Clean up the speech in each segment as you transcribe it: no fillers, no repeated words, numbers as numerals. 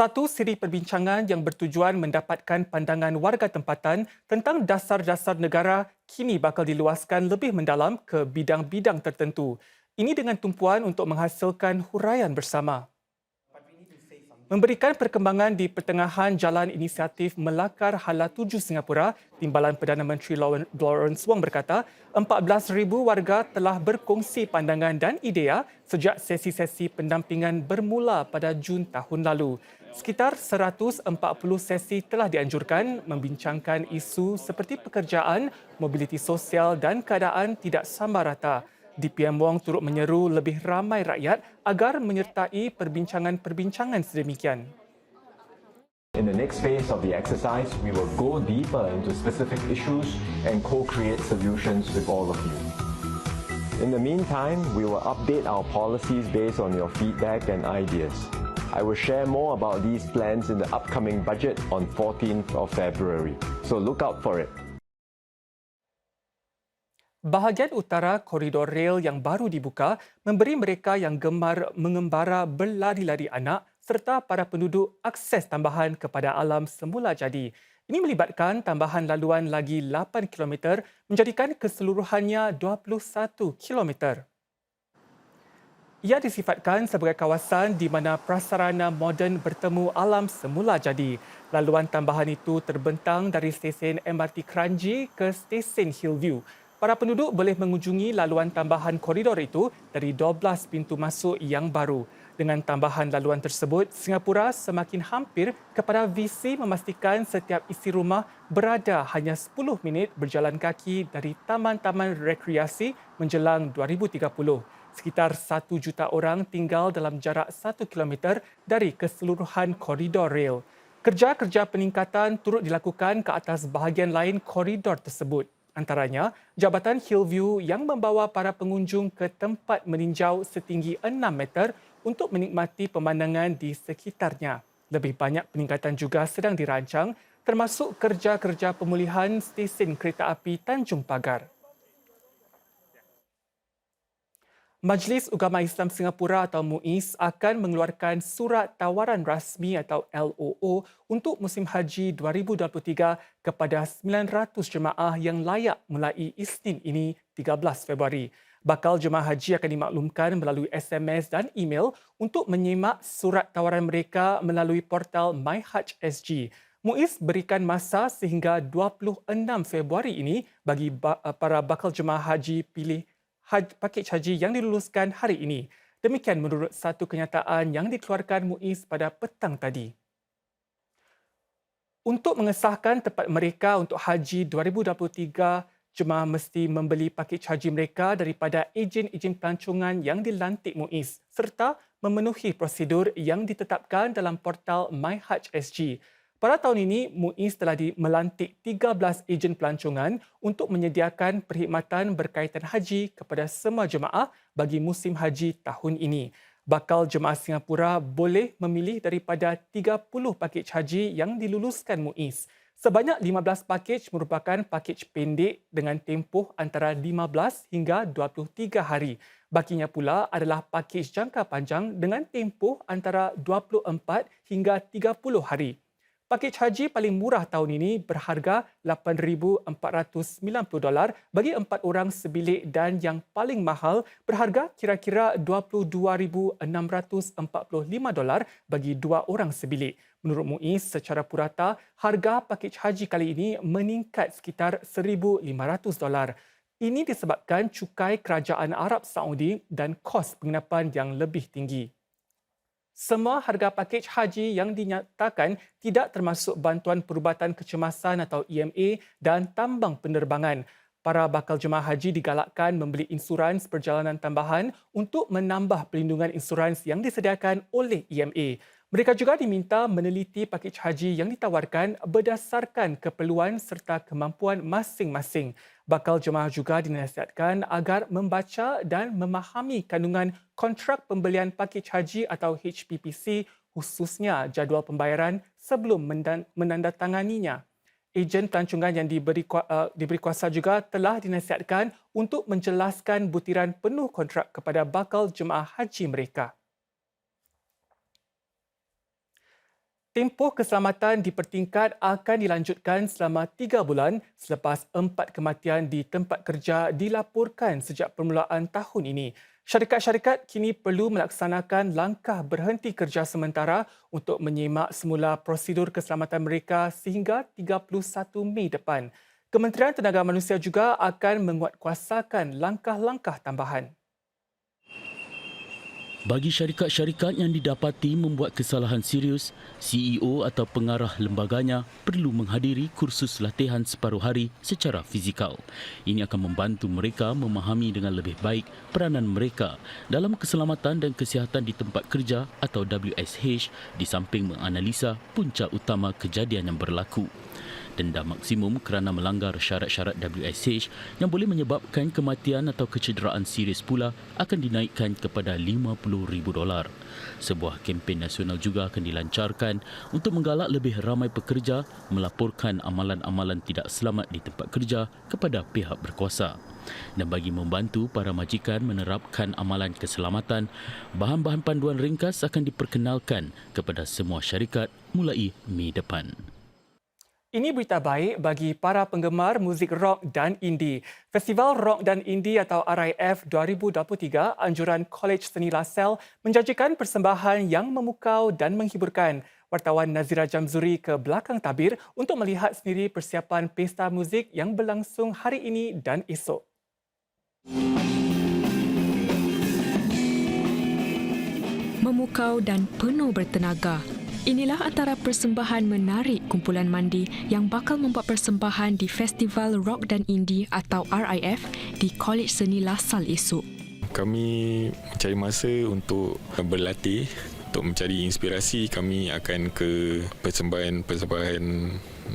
Satu siri perbincangan yang bertujuan mendapatkan pandangan warga tempatan tentang dasar-dasar negara kini bakal diluaskan lebih mendalam ke bidang-bidang tertentu. Ini dengan tumpuan untuk menghasilkan huraian bersama. Memberikan perkembangan di pertengahan jalan inisiatif Melakar Hala Tuju Singapura, Timbalan Perdana Menteri Lawrence Wong berkata 14,000 warga telah berkongsi pandangan dan idea sejak sesi-sesi pendampingan bermula pada Jun tahun lalu. Sekitar 140 sesi telah dianjurkan membincangkan isu seperti pekerjaan, mobiliti sosial dan keadaan tidak sama rata. DPM Wong turut menyeru lebih ramai rakyat agar menyertai perbincangan-perbincangan sedemikian. In the next phase of the exercise, we will go deeper into specific issues and co-create solutions with all of you. In the meantime, we will update our policies based on your feedback and ideas. I will share more about these plans in the upcoming budget on 14th of February, so look out for it. Bahagian utara koridor rel yang baru dibuka memberi mereka yang gemar mengembara berlari-lari anak serta para penduduk akses tambahan kepada alam semula jadi. Ini melibatkan tambahan laluan lagi 8 km menjadikan keseluruhannya 21 km. Ia disifatkan sebagai kawasan di mana prasarana moden bertemu alam semula jadi. Laluan tambahan itu terbentang dari stesen MRT Kranji ke stesen Hillview. Para penduduk boleh mengunjungi laluan tambahan koridor itu dari 12 pintu masuk yang baru. Dengan tambahan laluan tersebut, Singapura semakin hampir kepada visi memastikan setiap isi rumah berada hanya 10 minit berjalan kaki dari taman-taman rekreasi menjelang 2030. Sekitar 1 juta orang tinggal dalam jarak 1 km dari keseluruhan koridor rel. Kerja-kerja peningkatan turut dilakukan ke atas bahagian lain koridor tersebut. Antaranya, Jabatan Hillview yang membawa para pengunjung ke tempat meninjau setinggi 6 meter untuk menikmati pemandangan di sekitarnya. Lebih banyak peningkatan juga sedang dirancang, termasuk kerja-kerja pemulihan stesen kereta api Tanjung Pagar. Majlis Ugama Islam Singapura atau MUIS akan mengeluarkan surat tawaran rasmi atau LOO untuk musim haji 2023 kepada 900 jemaah yang layak mulai Isnin ini 13 Februari. Bakal jemaah haji akan dimaklumkan melalui SMS dan email untuk menyimak surat tawaran mereka melalui portal MyHajj.sg. MUIS berikan masa sehingga 26 Februari ini bagi para bakal jemaah haji pilih pakej haji yang diluluskan hari ini. Demikian menurut satu kenyataan yang dikeluarkan MUIS pada petang tadi. Untuk mengesahkan tempat mereka untuk haji 2023, jemaah mesti membeli pakej haji mereka daripada ejen-ejen pelancongan yang dilantik MUIS serta memenuhi prosedur yang ditetapkan dalam portal MyHajj.sg. Pada tahun ini, MUIS telah melantik 13 ejen pelancongan untuk menyediakan perkhidmatan berkaitan haji kepada semua jemaah bagi musim haji tahun ini. Bakal jemaah Singapura boleh memilih daripada 30 pakej haji yang diluluskan MUIS. Sebanyak 15 pakej merupakan pakej pendek dengan tempoh antara 15 hingga 23 hari. Bakinya pula adalah pakej jangka panjang dengan tempoh antara 24 hingga 30 hari. Pakej haji paling murah tahun ini berharga $8,490 bagi 4 orang sebilik dan yang paling mahal berharga kira-kira $22,645 bagi 2 orang sebilik. Menurut MUIS, secara purata, harga pakej haji kali ini meningkat sekitar $1,500. Ini disebabkan cukai kerajaan Arab Saudi dan kos penginapan yang lebih tinggi. Semua harga pakej haji yang dinyatakan tidak termasuk bantuan perubatan kecemasan atau EMA dan tambang penerbangan. Para bakal jemaah haji digalakkan membeli insurans perjalanan tambahan untuk menambah perlindungan insurans yang disediakan oleh EMA. Mereka juga diminta meneliti pakej haji yang ditawarkan berdasarkan keperluan serta kemampuan masing-masing. Bakal jemaah juga dinasihatkan agar membaca dan memahami kandungan kontrak pembelian pakej haji atau HPPC, khususnya jadual pembayaran sebelum menandatanganinya. Ejen pelancongan yang diberi kuasa juga telah dinasihatkan untuk menjelaskan butiran penuh kontrak kepada bakal jemaah haji mereka. Tempoh keselamatan dipertingkat akan dilanjutkan selama 3 bulan selepas 4 kematian di tempat kerja dilaporkan sejak permulaan tahun ini. Syarikat-syarikat kini perlu melaksanakan langkah berhenti kerja sementara untuk menyemak semula prosedur keselamatan mereka sehingga 31 Mei depan. Kementerian Tenaga Manusia juga akan menguatkuasakan langkah-langkah tambahan. Bagi syarikat-syarikat yang didapati membuat kesalahan serius, CEO atau pengarah lembaganya perlu menghadiri kursus latihan separuh hari secara fizikal. Ini akan membantu mereka memahami dengan lebih baik peranan mereka dalam keselamatan dan kesihatan di tempat kerja atau WSH di samping menganalisa punca utama kejadian yang berlaku. Denda maksimum kerana melanggar syarat-syarat WSH yang boleh menyebabkan kematian atau kecederaan serius pula akan dinaikkan kepada $50,000. Sebuah kempen nasional juga akan dilancarkan untuk menggalak lebih ramai pekerja melaporkan amalan-amalan tidak selamat di tempat kerja kepada pihak berkuasa. Dan bagi membantu para majikan menerapkan amalan keselamatan, bahan-bahan panduan ringkas akan diperkenalkan kepada semua syarikat mulai Mei depan. Ini berita baik bagi para penggemar muzik rock dan indie. Festival Rock dan Indie atau RIF 2023 anjuran Kolej Seni LaSalle menjanjikan persembahan yang memukau dan menghiburkan. Wartawan Nazira Jamzuri ke belakang tabir untuk melihat sendiri persiapan pesta muzik yang berlangsung hari ini dan esok. Memukau dan penuh bertenaga. Inilah antara persembahan menarik kumpulan mandi yang bakal membuat persembahan di Festival Rock dan Indie atau RIF di Kolej Seni LaSalle esok. Kami mencari masa untuk berlatih, untuk mencari inspirasi. Kami akan ke persembahan-persembahan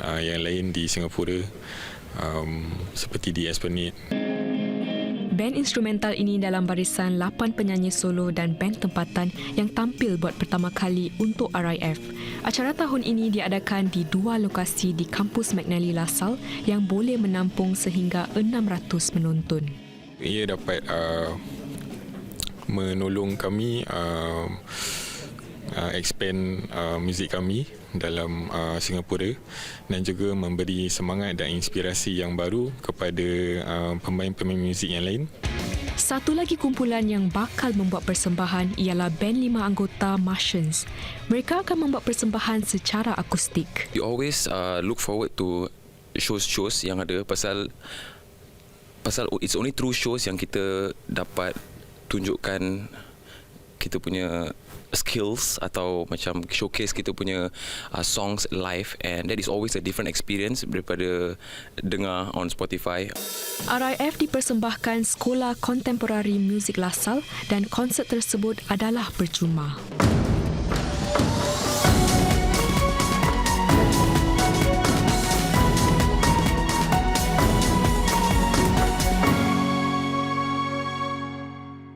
yang lain di Singapura seperti di Esplanade. Band instrumental ini dalam barisan 8 penyanyi solo dan band tempatan yang tampil buat pertama kali untuk RIF. Acara tahun ini diadakan di 2 lokasi di kampus McNally LaSalle yang boleh menampung sehingga 600 penonton. Ia dapat menolong kami expand muzik kami dalam Singapura dan juga memberi semangat dan inspirasi yang baru kepada pemain-pemain muzik yang lain. Satu lagi kumpulan yang bakal membuat persembahan ialah band 5 anggota Martians. Mereka akan membuat persembahan secara akustik. We always look forward to shows yang ada pasal it's only through shows yang kita dapat tunjukkan kita punya skills atau macam showcase kita punya songs live, and that is always a different experience daripada dengar on Spotify. RIF dipersembahkan Sekolah Kontemporari Muzik LaSalle dan konsert tersebut adalah percuma.